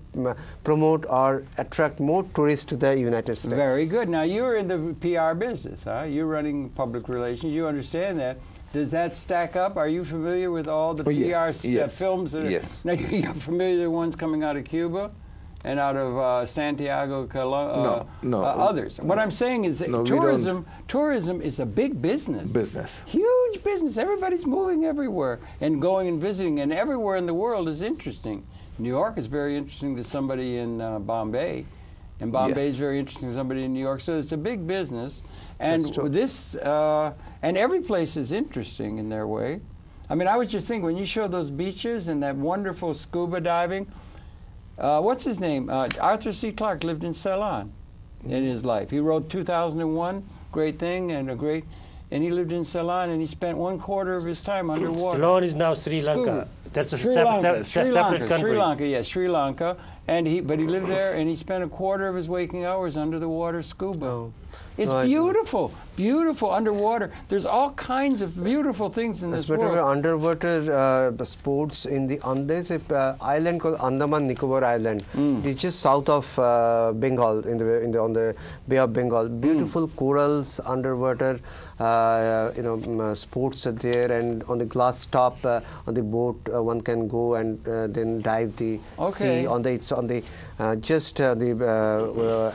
S3: promote or attract more tourists to the United States.
S1: Very good. Now you're in the PR business, huh? You're running public relations. You understand that. Does that stack up? Are you familiar with all the PR films?
S4: Yes.
S1: Now, you're familiar with the ones coming out of Cuba and out of Santiago, others. What I'm saying is that tourism is a big business. Huge business. Everybody's moving everywhere and going and visiting, and everywhere in the world is interesting. New York is very interesting to somebody in Bombay, and Bombay is very interesting to somebody in New York. So it's a big business. And this, and every place is interesting in their way. I mean, I was just thinking, when you show those beaches and that wonderful scuba diving, what's his name? Arthur C. Clarke lived in Ceylon in his life. He wrote 2001, great thing, and and he lived in Ceylon, and he spent 1/4 of his time underwater.
S2: Ceylon is now Sri Lanka. That's a separate country.
S1: Sri Lanka, yes, Sri Lanka. But he lived there, and he spent 1/4 of his waking hours under the water scuba.
S3: Oh.
S1: It's beautiful, beautiful underwater. There's all kinds of beautiful things in this world.
S3: Underwater sports in there's an island called Andaman Nicobar Island. It's just south of Bengal, on the Bay of Bengal. Beautiful corals underwater. Sports are there, and on the glass top on the boat one can go and then dive the sea on the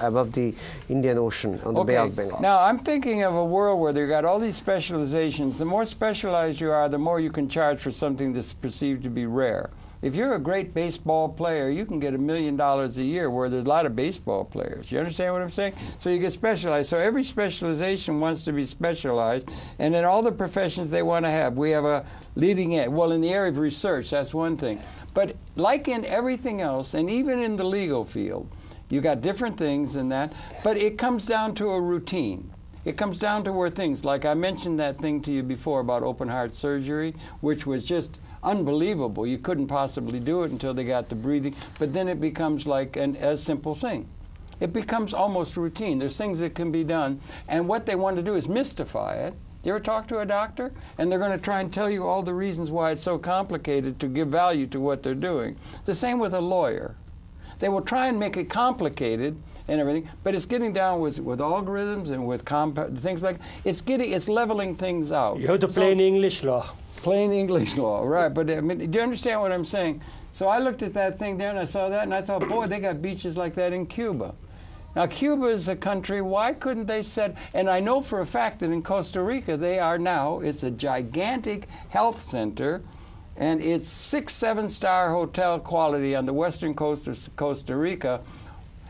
S3: above the Indian Ocean on the Bay of Bengal.
S1: Now I'm thinking of a world where they've got all these specializations. The more specialized you are, the more you can charge for something that's perceived to be rare. If you're a great baseball player, you can get $1 million a year, where there's a lot of baseball players. You understand what I'm saying? So you get specialized. So every specialization wants to be specialized, and in all the professions they want to have. We have a leading edge. Well, in the area of research, that's one thing. But like in everything else, and even in the legal field, you got different things in that, but it comes down to a routine. It comes down to where things, like I mentioned that thing to you before about open heart surgery, which was just unbelievable. You couldn't possibly do it until they got the breathing, but then it becomes like a simple thing. It becomes almost routine. There's things that can be done, and what they want to do is mystify it. You ever talk to a doctor? And they're going to try and tell you all the reasons why it's so complicated to give value to what they're doing. The same with a lawyer. They will try and make it complicated and everything, but it's getting down with algorithms and with things like it's leveling things out.
S2: You have the plain English law.
S1: Plain English law, right? But I mean, do you understand what I'm saying? So I looked at that thing there and I saw that, and I thought, boy, they got beaches like that in Cuba. Now, Cuba is a country, why couldn't they set, and I know for a fact that in Costa Rica they are now, it's a gigantic health center, and it's 6-7-star hotel quality on the western coast of Costa Rica,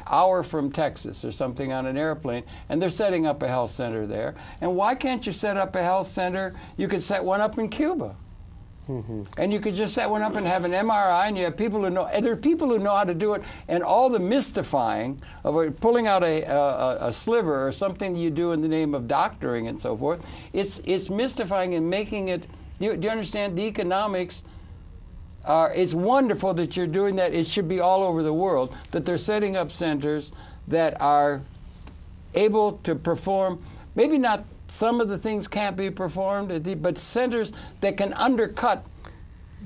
S1: hour from Texas or something on an airplane, and they're setting up a health center there. And why can't you set up a health center? You could set one up in Cuba. And you could just set one up and have an MRI, and you have people who know, and there are people who know how to do it, and all the mystifying of pulling out a sliver or something you do in the name of doctoring and so forth, it's mystifying and making it, do you understand, the economics it's wonderful that you're doing that. It should be all over the world, that they're setting up centers that are able to perform, maybe not some of the things can't be performed, but centers that can undercut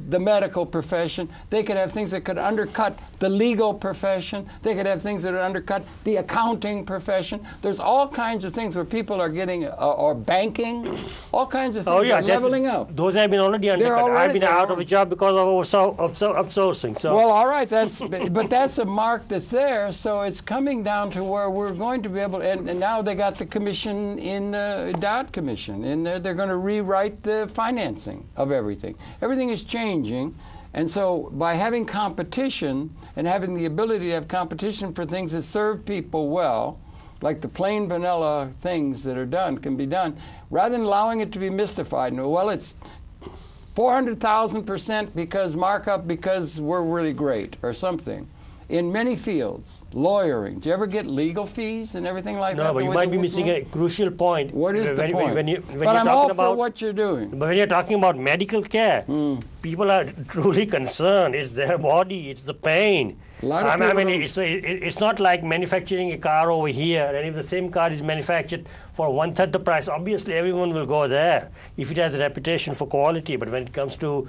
S1: the medical profession. They could have things that could undercut the legal profession. They could have things that would undercut the accounting profession. There's all kinds of things where people are getting, or banking, all kinds of things are leveling out.
S2: Those have been already undercut. I've been out of a job because of outsourcing. So.
S1: Well, all right, but that's a mark that's there, so it's coming down to where we're going to be able, and now they got the commission in the DOT commission, and they're going to rewrite the financing of everything. Everything is changing, and so by having competition and having the ability to have competition for things that serve people well, like the plain vanilla things that are done can be done, rather than allowing it to be mystified. Well, it's 400,000% because markup because we're really great or something. In many fields, lawyering. Do you ever get legal fees and everything like that?
S2: No, but you might be missing a crucial point.
S1: What is the point?
S2: When
S1: I'm all for what you're doing.
S2: But when you're talking about medical care, people are truly concerned. It's their body, it's the pain. I mean, it's not like manufacturing a car over here, and if the same car is manufactured for 1/3 the price, obviously everyone will go there if it has a reputation for quality. But when it comes to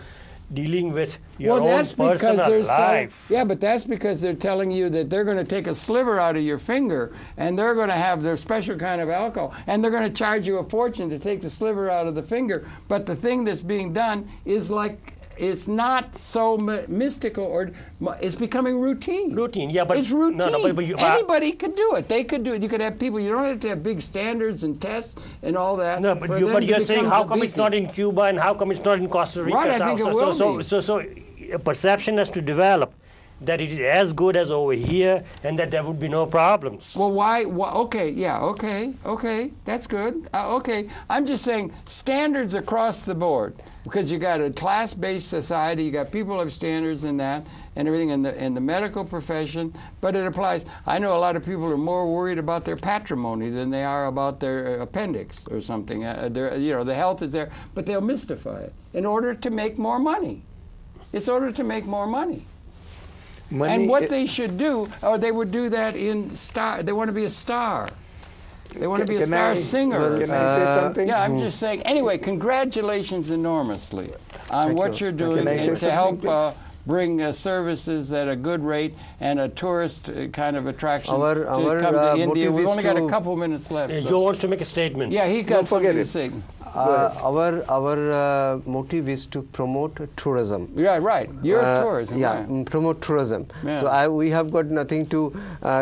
S2: dealing with your own personal life.
S1: Yeah, but that's because they're telling you that they're going to take a sliver out of your finger, and they're going to have their special kind of alcohol, and they're going to charge you a fortune to take the sliver out of the finger. But the thing that's being done is like, it's not so mystical, or it's becoming routine.
S2: Routine, yeah, but
S1: it's routine.
S2: No, but
S1: anybody could do it. They could do it. You could have people. You don't have to have big standards and tests and all that.
S2: No, but you're saying how come it's not in Cuba and how come it's not in Costa Rica?
S1: Right, I think it will be.
S2: So a perception has to develop that it is as good as over here and that there would be no problems.
S1: Well, why okay, yeah, okay, that's good. Okay, I'm just saying standards across the board, because you got a class-based society, you got people who have standards in that and everything in the medical profession, but it applies. I know a lot of people are more worried about their patrimony than they are about their appendix or something. The health is there, but they'll mystify it in order to make more money. It's in order to make more money. And what they should do, or they would do that in star. They want to be a star. They want to be a star singer.
S4: Can I say something?
S1: Yeah, I'm just saying. Anyway, congratulations enormously on what you're doing and to help bring services at a good rate and a tourist kind of attraction to come to India. We've only got a couple minutes left.
S2: Joe wants to make a statement.
S1: Yeah, he got something to say.
S3: Our motive is to promote tourism.
S1: Yeah, right. You're tourism.
S3: Yeah, promote tourism. Yeah. So we have got nothing to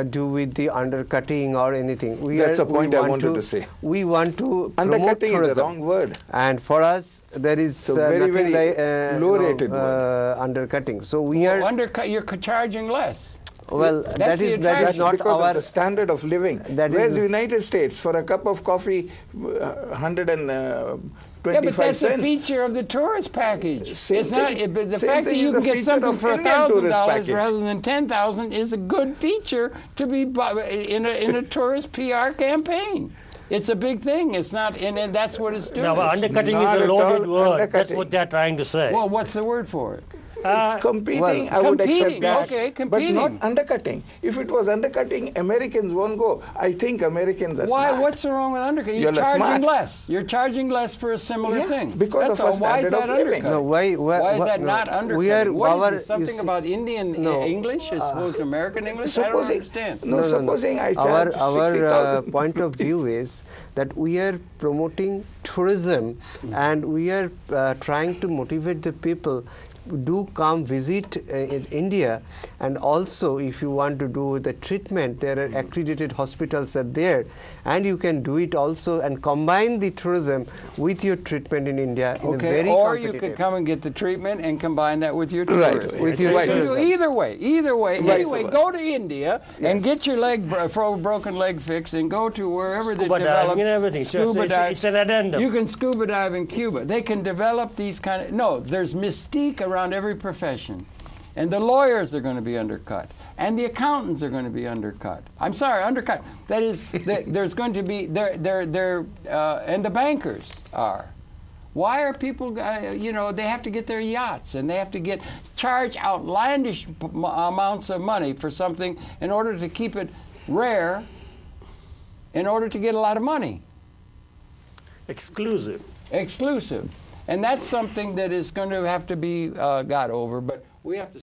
S3: do with the undercutting or anything.
S4: That's a point I wanted to say.
S3: We want to
S4: undercutting
S3: promote tourism.
S4: Is the wrong word.
S3: And for us, there is nothing like
S4: low-rated
S3: undercutting. So we are
S1: undercut. You're charging less.
S3: Well, that is not
S4: because
S3: our
S4: of the standard of living. Whereas the United States, for a cup of coffee, 125
S1: yeah, but that's
S4: cents.
S1: a feature of the tourist package.
S4: Same
S1: it's
S4: thing.
S1: not the fact that you can get something for $1,000 rather than $10,000 is a good feature to be in a tourist PR campaign. It's a big thing. It's not, and that's what it's doing.
S2: No, but undercutting is a loaded word. That's what they're trying to say.
S1: Well, what's the word for it?
S4: It's competing, I would accept that,
S1: okay, competing.
S4: but not undercutting. If it was undercutting, Americans won't go. I think Americans are smart.
S1: What's wrong with undercutting? You're charging less. You're charging less for a similar thing.
S4: Because of a standard of living.
S3: No, why
S1: is that not undercutting? What is it, something about Indian English as opposed to American English? I don't understand.
S4: Supposing I charge
S3: our point of view is that we are promoting tourism and we are trying to motivate the people do come visit in India, and also if you want to do the treatment, there are accredited hospitals are there, and you can do it also and combine the tourism with your treatment in India in a very
S1: or you could come and get the treatment and combine that with your tourism.
S3: Right, with your tourism.
S1: Either way. Anyway, go to India and get your broken leg fixed and go to wherever they develop
S2: everything.
S1: Scuba dive.
S2: It's an addendum.
S1: You can scuba dive in Cuba. They can develop these kind of, there's mystique around every profession, and the lawyers are going to be undercut, and the accountants are going to be undercut. I'm sorry, undercut. That is, there's going to be and the bankers are. Why are people? They have to get their yachts, and they have to charge outlandish amounts of money for something in order to keep it rare, in order to get a lot of money.
S2: Exclusive.
S1: And that's something that is going to have to be got over, but we have to